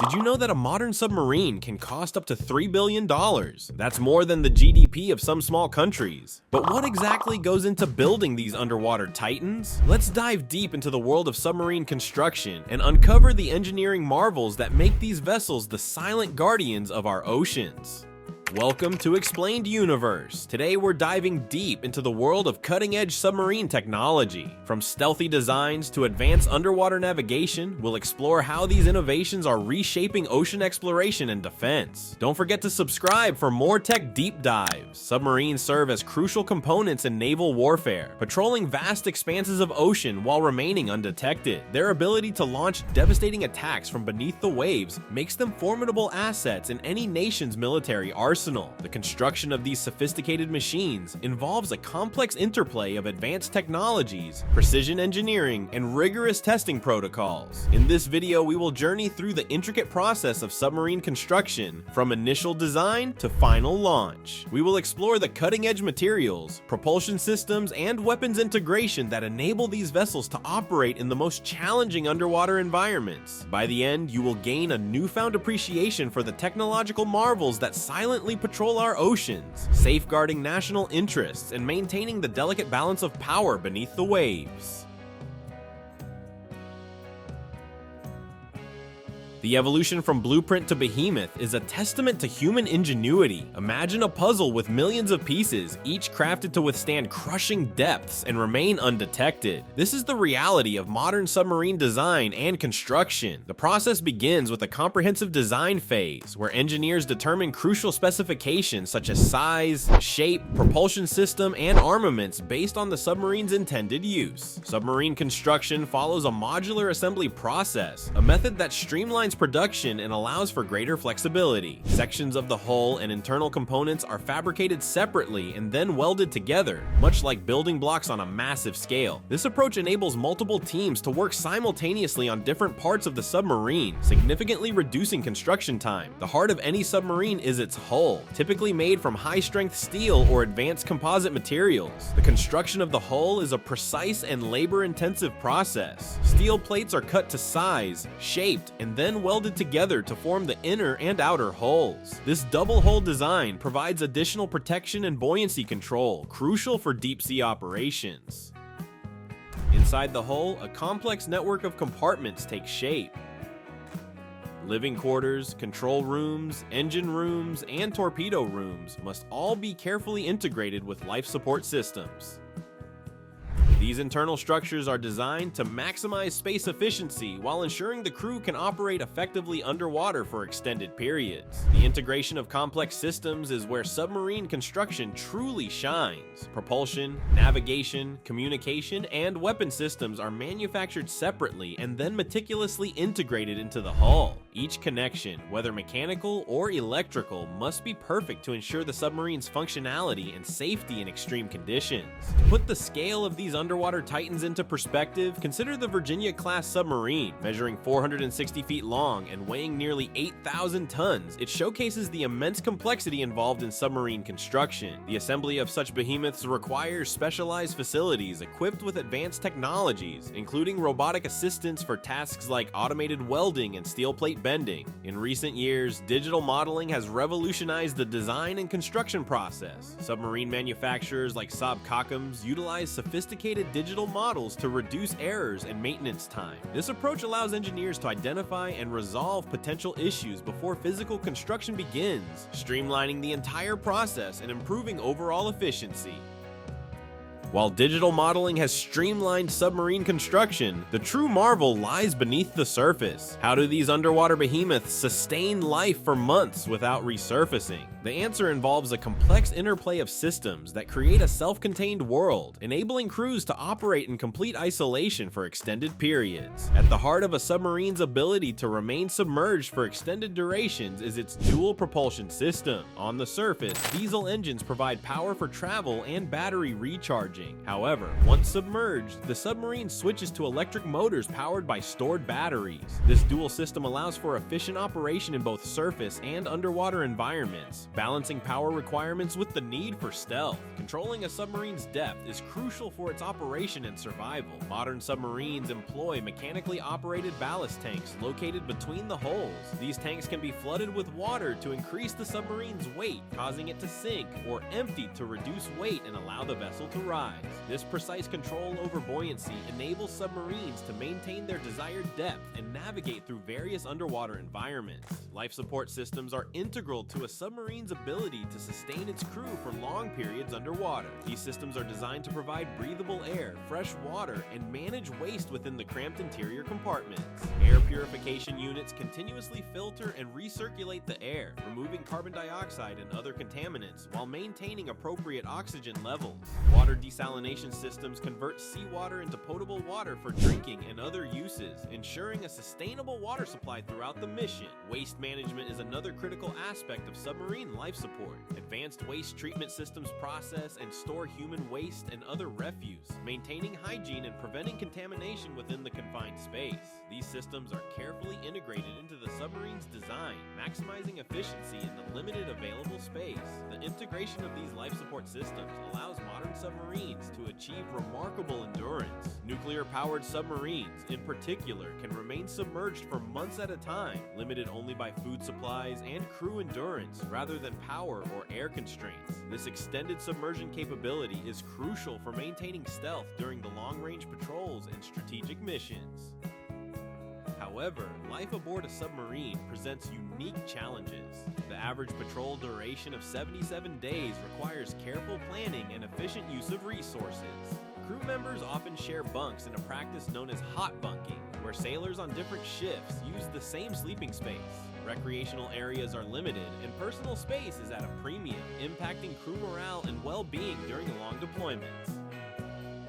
Did you know that a modern submarine can cost up to $3 billion? That's more than the GDP of some small countries. But what exactly goes into building these underwater titans? Let's dive deep into the world of submarine construction and uncover the engineering marvels that make these vessels the silent guardians of our oceans. Welcome to Explained Universe. Today we're diving deep into the world of cutting-edge submarine technology. From stealthy designs to advanced underwater navigation, we'll explore how these innovations are reshaping ocean exploration and defense. Don't forget to subscribe for more tech deep dives. Submarines serve as crucial components in naval warfare, patrolling vast expanses of ocean while remaining undetected. Their ability to launch devastating attacks from beneath the waves makes them formidable assets in any nation's military arsenal. The construction of these sophisticated machines involves a complex interplay of advanced technologies, precision engineering, and rigorous testing protocols. In this video, we will journey through the intricate process of submarine construction, from initial design to final launch. We will explore the cutting-edge materials, propulsion systems, and weapons integration that enable these vessels to operate in the most challenging underwater environments. By the end, you will gain a newfound appreciation for the technological marvels that silently patrol our oceans, safeguarding national interests and maintaining the delicate balance of power beneath the waves. The evolution from blueprint to behemoth is a testament to human ingenuity. Imagine a puzzle with millions of pieces, each crafted to withstand crushing depths and remain undetected. This is the reality of modern submarine design and construction. The process begins with a comprehensive design phase, where engineers determine crucial specifications such as size, shape, propulsion system, and armaments based on the submarine's intended use. Submarine construction follows a modular assembly process, a method that streamlines production and allows for greater flexibility. Sections of the hull and internal components are fabricated separately and then welded together, much like building blocks on a massive scale. This approach enables multiple teams to work simultaneously on different parts of the submarine, significantly reducing construction time. The heart of any submarine is its hull, typically made from high-strength steel or advanced composite materials. The construction of the hull is a precise and labor-intensive process. Steel plates are cut to size, shaped, and then welded together to form the inner and outer hulls. This double hull design provides additional protection and buoyancy control, crucial for deep-sea operations. Inside the hull, a complex network of compartments takes shape. Living quarters, control rooms, engine rooms, and torpedo rooms must all be carefully integrated with life support systems. These internal structures are designed to maximize space efficiency while ensuring the crew can operate effectively underwater for extended periods. The integration of complex systems is where submarine construction truly shines. Propulsion, navigation, communication, and weapon systems are manufactured separately and then meticulously integrated into the hull. Each connection, whether mechanical or electrical, must be perfect to ensure the submarine's functionality and safety in extreme conditions. To put the scale of these underwater titans into perspective, consider the Virginia-class submarine. Measuring 460 feet long and weighing nearly 8,000 tons, it showcases the immense complexity involved in submarine construction. The assembly of such behemoths requires specialized facilities equipped with advanced technologies, including robotic assistance for tasks like automated welding and steel plate bending. In recent years, digital modeling has revolutionized the design and construction process. Submarine manufacturers like Saab Kockums utilize sophisticated digital models to reduce errors and maintenance time. This approach allows engineers to identify and resolve potential issues before physical construction begins, streamlining the entire process and improving overall efficiency. While digital modeling has streamlined submarine construction, the true marvel lies beneath the surface. How do these underwater behemoths sustain life for months without resurfacing? The answer involves a complex interplay of systems that create a self-contained world, enabling crews to operate in complete isolation for extended periods. At the heart of a submarine's ability to remain submerged for extended durations is its dual propulsion system. On the surface, diesel engines provide power for travel and battery recharging, operating. However, once submerged, the submarine switches to electric motors powered by stored batteries. This dual system allows for efficient operation in both surface and underwater environments, balancing power requirements with the need for stealth. Controlling a submarine's depth is crucial for its operation and survival. Modern submarines employ mechanically operated ballast tanks located between the hulls. These tanks can be flooded with water to increase the submarine's weight, causing it to sink, or emptied to reduce weight and allow the vessel to rise. This precise control over buoyancy enables submarines to maintain their desired depth and navigate through various underwater environments. Life support systems are integral to a submarine's ability to sustain its crew for long periods underwater. These systems are designed to provide breathable air, fresh water, and manage waste within the cramped interior compartments. Air purification units continuously filter and recirculate the air, removing carbon dioxide and other contaminants while maintaining appropriate oxygen levels. Water desalination systems convert seawater into potable water for drinking and other uses, ensuring a sustainable water supply throughout the mission. Waste management is another critical aspect of submarine life support. Advanced waste treatment systems process and store human waste and other refuse, maintaining hygiene and preventing contamination within the confined space. These systems are carefully integrated into the submarine's design, maximizing efficiency in the limited available space. The integration of these life support systems allows modern submarines to achieve remarkable endurance. Nuclear-powered submarines, in particular, can remain submerged for months at a time, limited only by food supplies and crew endurance rather than power or air constraints. This extended submersion capability is crucial for maintaining stealth during the long-range patrols and strategic missions. However, life aboard a submarine presents unique challenges. The average patrol duration of 77 days requires careful planning and efficient use of resources. Crew members often share bunks in a practice known as hot bunking, where sailors on different shifts use the same sleeping space. Recreational areas are limited, and personal space is at a premium, impacting crew morale and well-being during long deployments.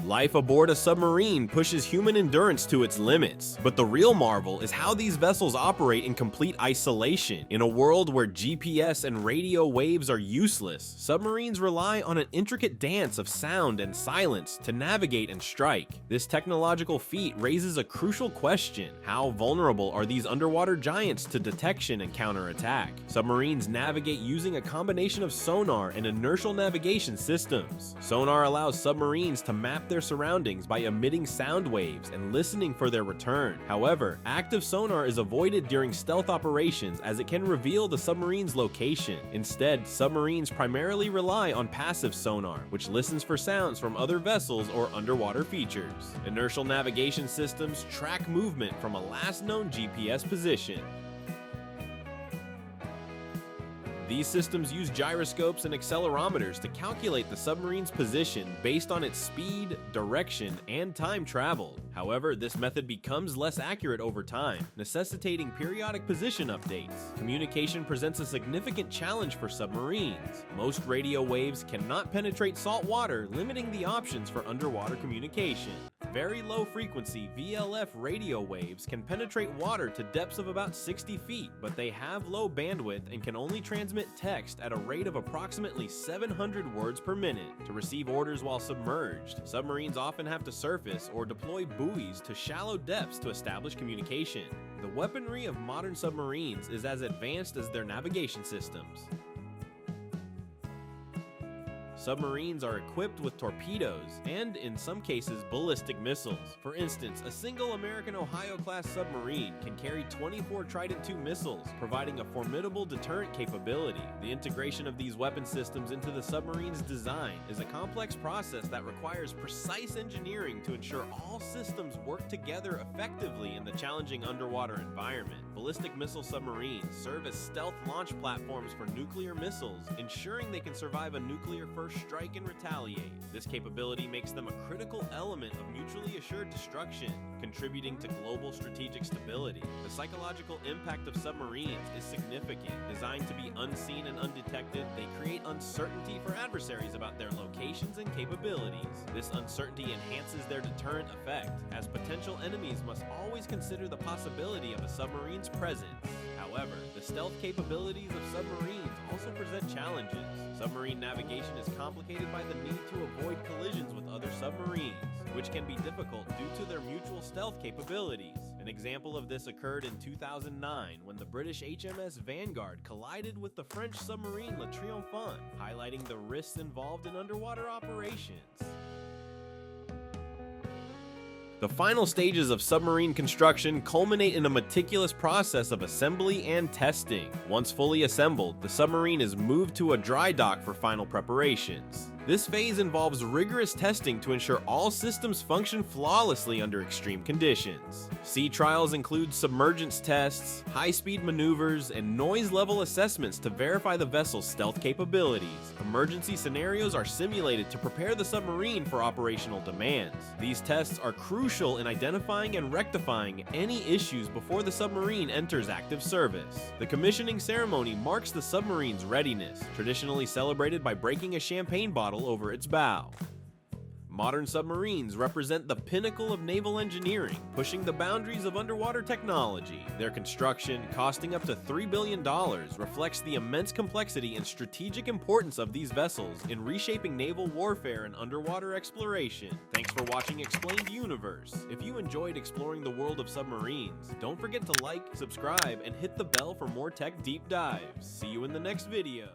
Life aboard a submarine pushes human endurance to its limits, but the real marvel is how these vessels operate in complete isolation. In a world where GPS and radio waves are useless, submarines rely on an intricate dance of sound and silence to navigate and strike. This technological feat raises a crucial question: how vulnerable are these underwater giants to detection and counterattack? Submarines navigate using a combination of sonar and inertial navigation systems. Sonar allows submarines to map their surroundings by emitting sound waves and listening for their return. However, active sonar is avoided during stealth operations as it can reveal the submarine's location. Instead, submarines primarily rely on passive sonar, which listens for sounds from other vessels or underwater features. Inertial navigation systems track movement from a last known GPS position. These systems use gyroscopes and accelerometers to calculate the submarine's position based on its speed, direction, and time traveled. However, this method becomes less accurate over time, necessitating periodic position updates. Communication presents a significant challenge for submarines. Most radio waves cannot penetrate salt water, limiting the options for underwater communication. Very low-frequency VLF radio waves can penetrate water to depths of about 60 feet, but they have low bandwidth and can only transmit text at a rate of approximately 700 words per minute. To receive orders while submerged, submarines often have to surface or deploy buoys to shallow depths to establish communication. The weaponry of modern submarines is as advanced as their navigation systems. Submarines are equipped with torpedoes and, in some cases, ballistic missiles. For instance, a single American Ohio-class submarine can carry 24 Trident II missiles, providing a formidable deterrent capability. The integration of these weapon systems into the submarine's design is a complex process that requires precise engineering to ensure all systems work together effectively in the challenging underwater environment. Ballistic missile submarines serve as stealth launch platforms for nuclear missiles, ensuring they can survive a nuclear-first strike and retaliate. This capability makes them a critical element of mutually assured destruction, contributing to global strategic stability. The psychological impact of submarines is significant. Designed to be unseen and undetected, they create uncertainty for adversaries about their locations and capabilities. This uncertainty enhances their deterrent effect, as potential enemies must always consider the possibility of a submarine's presence. However, However, the stealth capabilities of submarines also present challenges. Submarine navigation is complicated by the need to avoid collisions with other submarines, which can be difficult due to their mutual stealth capabilities. An example of this occurred in 2009 when the British HMS Vanguard collided with the French submarine Le Triomphant, highlighting the risks involved in underwater operations. The final stages of submarine construction culminate in a meticulous process of assembly and testing. Once fully assembled, the submarine is moved to a dry dock for final preparations. This phase involves rigorous testing to ensure all systems function flawlessly under extreme conditions. Sea trials include submergence tests, high-speed maneuvers, and noise level assessments to verify the vessel's stealth capabilities. Emergency scenarios are simulated to prepare the submarine for operational demands. These tests are crucial in identifying and rectifying any issues before the submarine enters active service. The commissioning ceremony marks the submarine's readiness, traditionally celebrated by breaking a champagne bottle over its bow. Modern submarines represent the pinnacle of naval engineering, pushing the boundaries of underwater technology. Their construction, costing up to $3 billion, reflects the immense complexity and strategic importance of these vessels in reshaping naval warfare and underwater exploration. Thanks for watching Explained Universe. If you enjoyed exploring the world of submarines, don't forget to like, subscribe, and hit the bell for more tech deep dives. See you in the next video.